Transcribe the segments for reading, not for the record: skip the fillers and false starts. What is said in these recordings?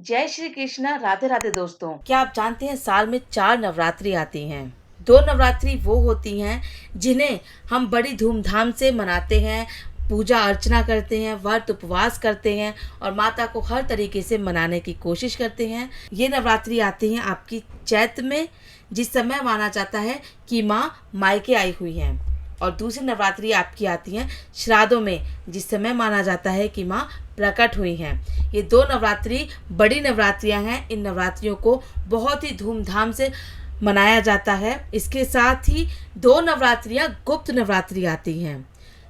जय श्री कृष्णा। राधे राधे दोस्तों। क्या आप जानते हैं साल में 4 नवरात्रि आती हैं। 2 नवरात्रि वो होती हैं जिन्हें हम बड़ी धूमधाम से मनाते हैं, पूजा अर्चना करते हैं, व्रत उपवास करते हैं और माता को हर तरीके से मनाने की कोशिश करते हैं। ये नवरात्रि आती हैं आपकी चैत्र में, जिस समय माना जाता है कि माँ मायके आई हुई हैं। और दूसरी नवरात्रि आपकी आती हैं श्राद्धों में, जिस समय माना जाता है कि माँ प्रकट हुई हैं। ये 2 नवरात्रि बड़ी नवरात्रियां हैं। इन नवरात्रियों को बहुत ही धूमधाम से मनाया जाता है। इसके साथ ही 2 नवरात्रियां गुप्त नवरात्रि आती हैं,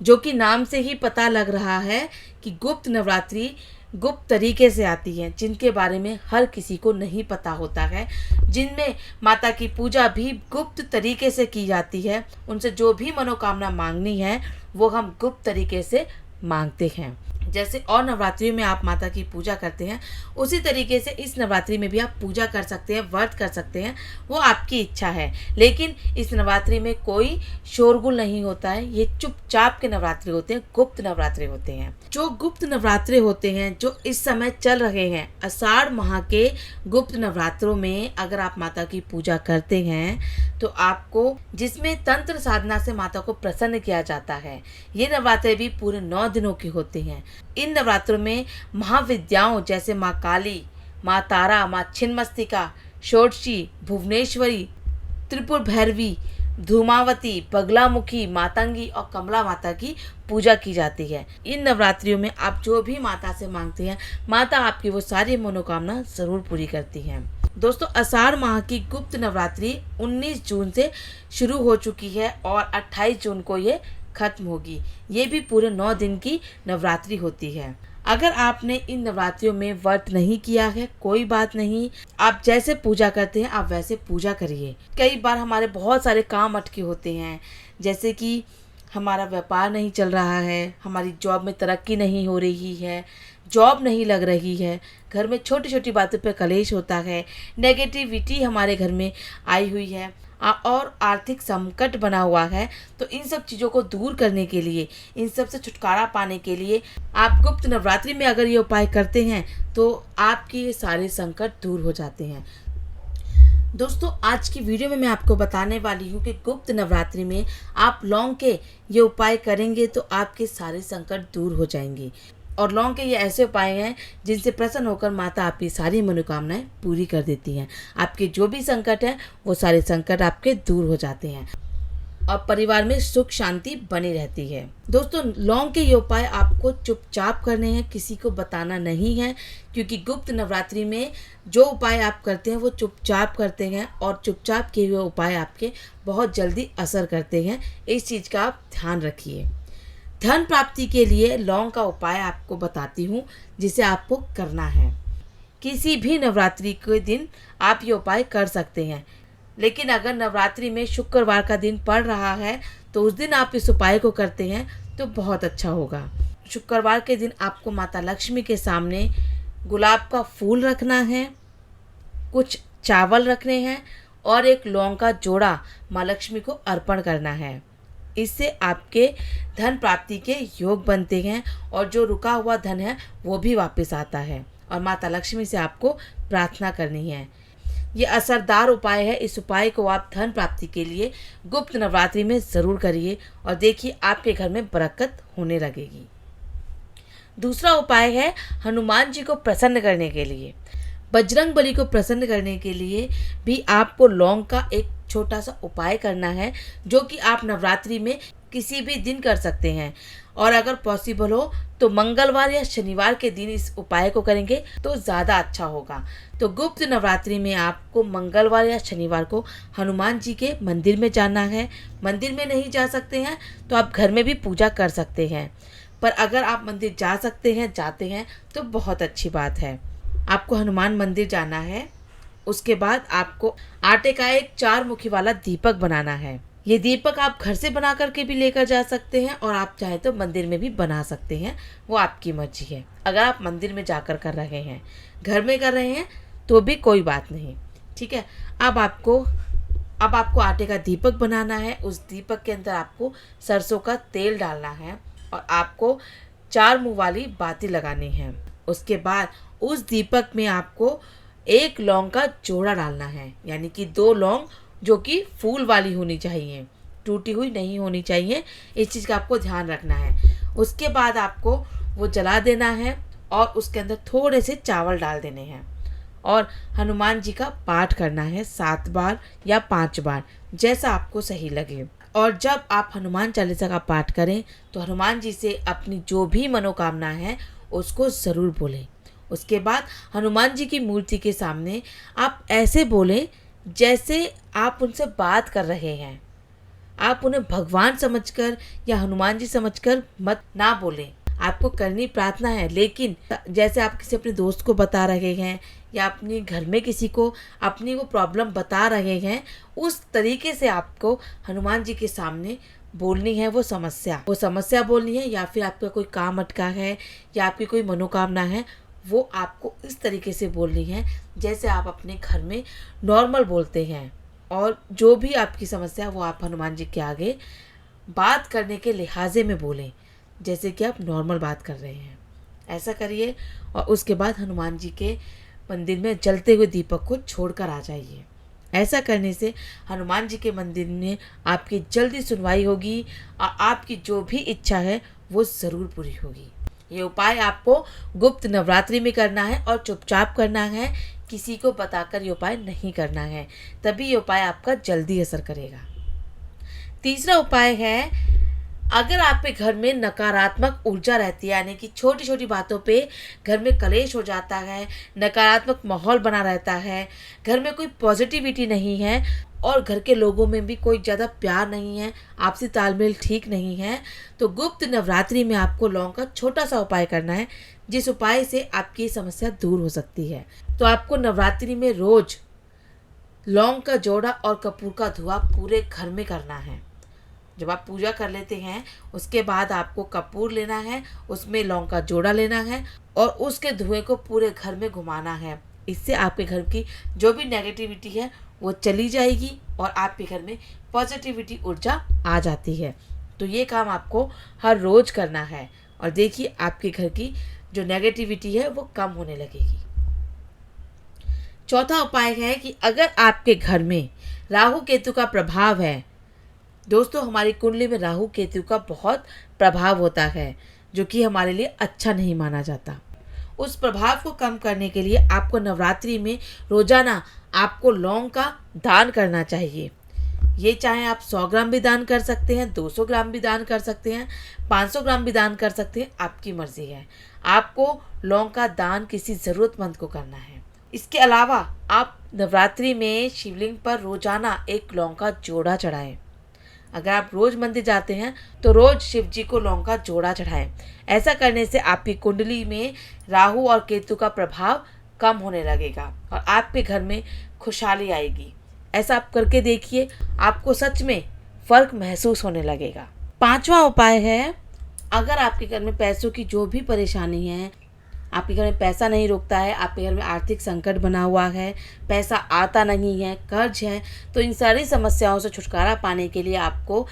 जो कि नाम से ही पता लग रहा है कि गुप्त नवरात्रि गुप्त तरीके से आती हैं, जिनके बारे में हर किसी को नहीं पता होता है, जिनमें माता की पूजा भी गुप्त तरीके से की जाती है। उनसे जो भी मनोकामना मांगनी है वो हम गुप्त तरीके से मांगते हैं। जैसे और नवरात्रियों में आप माता की पूजा करते हैं, उसी तरीके से इस नवरात्रि में भी आप पूजा कर सकते हैं, व्रत कर सकते हैं, वो आपकी इच्छा है। लेकिन इस नवरात्रि में कोई शोरगुल नहीं होता है। ये चुपचाप के नवरात्रि होते हैं, गुप्त नवरात्रि होते हैं। जो गुप्त नवरात्रि होते हैं जो इस समय चल रहे हैं, आषाढ़ माह के गुप्त नवरात्रों में अगर आप माता की पूजा करते हैं तो आपको, जिसमें तंत्र साधना से माता को प्रसन्न किया जाता है, ये नवरात्रे भी पूरे 9 दिनों की होती हैं। इन नवरात्रों में महाविद्याओं जैसे माँ काली, माँ तारा, माँ छिन्नमस्तिका, षोडशी, भुवनेश्वरी, त्रिपुर भैरवी, धूमावती, बगलामुखी, मातंगी और कमला माता की पूजा की जाती है। इन नवरात्रियों में आप जो भी माता से मांगते हैं, माता आपकी वो सारी मनोकामना जरूर पूरी करती हैं। दोस्तों, आषाढ़ माह की गुप्त नवरात्रि 19 जून से शुरू हो चुकी है और 28 जून को ये खत्म होगी। ये भी पूरे 9 दिन की नवरात्रि होती है। अगर आपने इन नवरात्रियों में व्रत नहीं किया है, कोई बात नहीं, आप जैसे पूजा करते हैं आप वैसे पूजा करिए। कई बार हमारे बहुत सारे काम अटके होते हैं, जैसे कि हमारा व्यापार नहीं चल रहा है, हमारी जॉब में तरक्की नहीं हो रही है, जॉब नहीं लग रही है, घर में छोटी छोटी बातों पर कलेश होता है, नेगेटिविटी हमारे घर में आई हुई है और आर्थिक संकट बना हुआ है। तो इन सब चीज़ों को दूर करने के लिए, इन सब से छुटकारा पाने के लिए आप गुप्त नवरात्रि में अगर ये उपाय करते हैं तो आपके ये सारे संकट दूर हो जाते हैं। दोस्तों, आज की वीडियो में मैं आपको बताने वाली हूँ कि गुप्त नवरात्रि में आप लौंग के ये उपाय करेंगे तो आपके सारे संकट दूर हो जाएंगे। और लौंग के ये ऐसे उपाय हैं जिनसे प्रसन्न होकर माता आपकी सारी मनोकामनाएं पूरी कर देती हैं। आपके जो भी संकट हैं वो सारे संकट आपके दूर हो जाते हैं और परिवार में सुख शांति बनी रहती है। दोस्तों, लौंग के ये उपाय आपको चुपचाप करने हैं, किसी को बताना नहीं है, क्योंकि गुप्त नवरात्रि में जो उपाय आप करते हैं वो चुपचाप करते हैं और चुपचाप किए हुए उपाय आपके बहुत जल्दी असर करते हैं। इस चीज़ का आप ध्यान रखिए। धन प्राप्ति के लिए लौंग का उपाय आपको बताती हूँ, जिसे आपको करना है। किसी भी नवरात्रि के दिन आप ये उपाय कर सकते हैं, लेकिन अगर नवरात्रि में शुक्रवार का दिन पड़ रहा है तो उस दिन आप इस उपाय को करते हैं तो बहुत अच्छा होगा। शुक्रवार के दिन आपको माता लक्ष्मी के सामने गुलाब का फूल रखना है, कुछ चावल रखने हैं और एक लौंग का जोड़ा माँ लक्ष्मी को अर्पण करना है। इससे आपके धन प्राप्ति के योग बनते हैं और जो रुका हुआ धन है वो भी वापस आता है और माता लक्ष्मी से आपको प्रार्थना करनी है। ये असरदार उपाय है। इस उपाय को आप धन प्राप्ति के लिए गुप्त नवरात्रि में ज़रूर करिए और देखिए आपके घर में बरकत होने लगेगी। दूसरा उपाय है हनुमान जी को प्रसन्न करने के लिए। बजरंगबली को प्रसन्न करने के लिए भी आपको लौंग का एक छोटा सा उपाय करना है, जो कि आप नवरात्रि में किसी भी दिन कर सकते हैं और अगर पॉसिबल हो तो मंगलवार या शनिवार के दिन इस उपाय को करेंगे तो ज़्यादा अच्छा होगा। तो गुप्त नवरात्रि में आपको मंगलवार या शनिवार को हनुमान जी के मंदिर में जाना है। मंदिर में नहीं जा सकते हैं तो आप घर में भी पूजा कर सकते हैं, पर अगर आप मंदिर जा सकते हैं, जाते हैं तो बहुत अच्छी बात है। आपको हनुमान मंदिर जाना है। उसके बाद आपको आटे का एक 4 मुखी वाला दीपक बनाना है। ये दीपक आप घर से बना करके भी लेकर जा सकते हैं और आप चाहे तो मंदिर में भी बना सकते हैं, वो आपकी मर्जी है। अगर आप मंदिर में जाकर कर रहे हैं, घर में कर रहे हैं तो भी कोई बात नहीं, ठीक है। अब आपको आटे का दीपक बनाना है। उस दीपक के अंदर आपको सरसों का तेल डालना है और आपको 4 मुंह वाली बाती लगानी है। उसके बाद उस दीपक में आपको 1 लौंग का जोड़ा डालना है, यानी कि 2 लौंग जो कि फूल वाली होनी चाहिए, टूटी हुई नहीं होनी चाहिए। इस चीज़ का आपको ध्यान रखना है। उसके बाद आपको वो जला देना है और उसके अंदर थोड़े से चावल डाल देने हैं और हनुमान जी का पाठ करना है 7 बार या 5 बार, जैसा आपको सही लगे। और जब आप हनुमान चालीसा का पाठ करें तो हनुमान जी से अपनी जो भी मनोकामना है उसको ज़रूर बोलें। उसके बाद हनुमान जी की मूर्ति के सामने आप ऐसे बोलें जैसे आप उनसे बात कर रहे हैं। आप उन्हें भगवान समझकर या हनुमान जी समझकर मत ना बोलें। आपको करनी प्रार्थना है, लेकिन जैसे आप किसी अपने दोस्त को बता रहे हैं या अपने घर में किसी को अपनी वो प्रॉब्लम बता रहे हैं, उस तरीके से आपको हनुमान जी के सामने बोलनी है वो समस्या बोलनी है, या फिर आपका कोई काम अटका है या आपकी कोई मनोकामना है, वो आपको इस तरीके से बोलनी है जैसे आप अपने घर में नॉर्मल बोलते हैं। और जो भी आपकी समस्या वो आप हनुमान जी के आगे बात करने के लिहाजे में बोलें, जैसे कि आप नॉर्मल बात कर रहे हैं। ऐसा करिए और उसके बाद हनुमान जी के मंदिर में जलते हुए दीपक को छोड़कर आ जाइए। ऐसा करने से हनुमान जी के मंदिर में आपकी जल्दी सुनवाई होगी और आपकी जो भी इच्छा है वो ज़रूर पूरी होगी। ये उपाय आपको गुप्त नवरात्रि में करना है और चुपचाप करना है, किसी को बताकर ये उपाय नहीं करना है, तभी ये उपाय आपका जल्दी असर करेगा। तीसरा उपाय है, अगर आपके घर में नकारात्मक ऊर्जा रहती है, यानी कि छोटी छोटी बातों पे घर में कलेश हो जाता है, नकारात्मक माहौल बना रहता है, घर में कोई पॉजिटिविटी नहीं है और घर के लोगों में भी कोई ज़्यादा प्यार नहीं है, आपसी तालमेल ठीक नहीं है, तो गुप्त नवरात्रि में आपको लौंग का छोटा सा उपाय करना है, जिस उपाय से आपकी समस्या दूर हो सकती है। तो आपको नवरात्रि में रोज़ लौंग का जोड़ा और कपूर का धुआं पूरे घर में करना है। जब आप पूजा कर लेते हैं उसके बाद आपको कपूर लेना है, उसमें लौंग का जोड़ा लेना है और उसके धुएं को पूरे घर में घुमाना है। इससे आपके घर की जो भी नेगेटिविटी है वो चली जाएगी और आपके घर में पॉजिटिविटी ऊर्जा आ जाती है। तो ये काम आपको हर रोज़ करना है और देखिए आपके घर की जो नेगेटिविटी है वो कम होने लगेगी। चौथा उपाय है कि अगर आपके घर में राहु केतु का प्रभाव है, दोस्तों हमारी कुंडली में राहु केतु का बहुत प्रभाव होता है जो कि हमारे लिए अच्छा नहीं माना जाता। उस प्रभाव को कम करने के लिए आपको नवरात्रि में रोजाना आपको लौंग का दान करना चाहिए। ये चाहे आप 100 ग्राम भी दान कर सकते हैं, 200 ग्राम भी दान कर सकते हैं, 500 ग्राम भी दान कर सकते हैं, आपकी मर्जी है। आपको लौंग का दान किसी ज़रूरतमंद को करना है। इसके अलावा आप नवरात्रि में शिवलिंग पर रोजाना 1 लौंग का जोड़ा चढ़ाएं। अगर आप रोज़ मंदिर जाते हैं तो रोज़ शिव जी को लौंग का जोड़ा चढ़ाएं। ऐसा करने से आपकी कुंडली में राहु और केतु का प्रभाव कम होने लगेगा और आपके घर में खुशहाली आएगी। ऐसा आप करके देखिए, आपको सच में फ़र्क महसूस होने लगेगा। 5वां उपाय है, अगर आपके घर में पैसों की जो भी परेशानी है, आपके घर में पैसा नहीं रुकता है, आपके घर में आर्थिक संकट बना हुआ है, पैसा आता नहीं है, कर्ज है, तो इन सारी समस्याओं से छुटकारा पाने के लिए आपको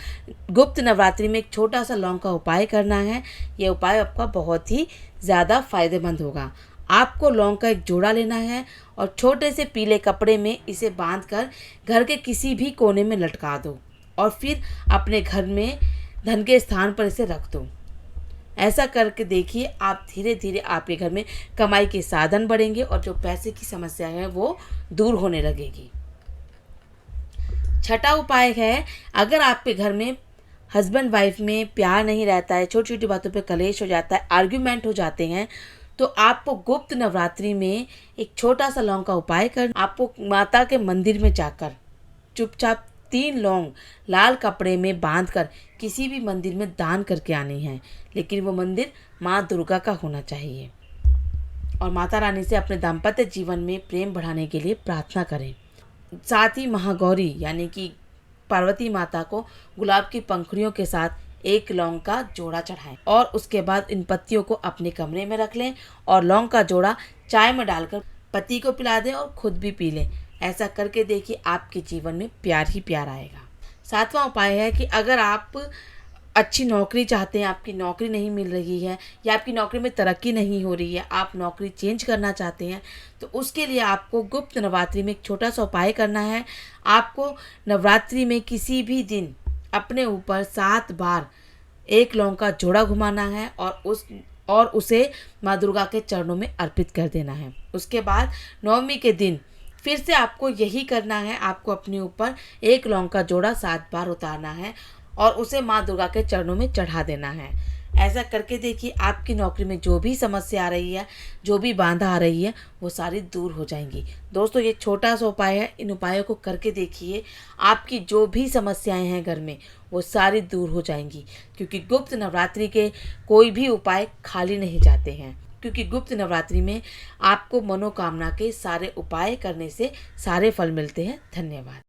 गुप्त नवरात्रि में एक छोटा सा लौंग का उपाय करना है। ये उपाय आपका बहुत ही ज़्यादा फायदेमंद होगा। आपको लौंग का एक जोड़ा लेना है और छोटे से पीले कपड़े में इसे बांधकर घर के किसी भी कोने में लटका दो और फिर अपने घर में धन के स्थान पर इसे रख दो। ऐसा करके देखिए, आप धीरे धीरे आपके घर में कमाई के साधन बढ़ेंगे और जो पैसे की समस्या है वो दूर होने लगेगी। छठा उपाय है, अगर आपके घर में हस्बैंड वाइफ में प्यार नहीं रहता है, छोटी छोटी बातों पे कलेश हो जाता है, आर्ग्यूमेंट हो जाते हैं, तो आपको गुप्त नवरात्रि में एक छोटा सा लौंग का उपाय करना। आपको माता के मंदिर में जाकर चुपचाप 3 लौंग लाल कपड़े में बांधकर किसी भी मंदिर में दान करके आनी है, लेकिन वो मंदिर माँ दुर्गा का होना चाहिए। और माता रानी से अपने दाम्पत्य जीवन में प्रेम बढ़ाने के लिए प्रार्थना करें। साथ ही महागौरी यानी कि पार्वती माता को गुलाब की पंखुड़ियों के साथ 1 लौंग का जोड़ा चढ़ाएं और उसके बाद इन पत्तियों को अपने कमरे में रख लें और लौंग का जोड़ा चाय में डालकर पति को पिला दें और खुद भी पी लें। ऐसा करके देखिए, आपके जीवन में प्यार ही प्यार आएगा। 7वां उपाय है कि अगर आप अच्छी नौकरी चाहते हैं, आपकी नौकरी नहीं मिल रही है या आपकी नौकरी में तरक्की नहीं हो रही है, आप नौकरी चेंज करना चाहते हैं, तो उसके लिए आपको गुप्त नवरात्रि में एक छोटा सा उपाय करना है। आपको नवरात्रि में किसी भी दिन अपने ऊपर 7 बार एक लौंग का जोड़ा घुमाना है और उसे माँ दुर्गा के चरणों में अर्पित कर देना है। उसके बाद नवमी के दिन फिर से आपको यही करना है। आपको अपने ऊपर एक लौंग का जोड़ा 7 बार उतारना है और उसे माँ दुर्गा के चरणों में चढ़ा देना है। ऐसा करके देखिए, आपकी नौकरी में जो भी समस्या आ रही है, जो भी बाधा आ रही है, वो सारी दूर हो जाएंगी। दोस्तों, ये छोटा सा उपाय है, इन उपायों को करके देखिए। आपकी जो भी समस्याएं हैं घर में, वो सारी दूर हो जाएंगी, क्योंकि गुप्त नवरात्रि के कोई भी उपाय खाली नहीं जाते हैं। क्योंकि गुप्त नवरात्रि में आपको मनोकामना के सारे उपाय करने से सारे फल मिलते हैं। धन्यवाद।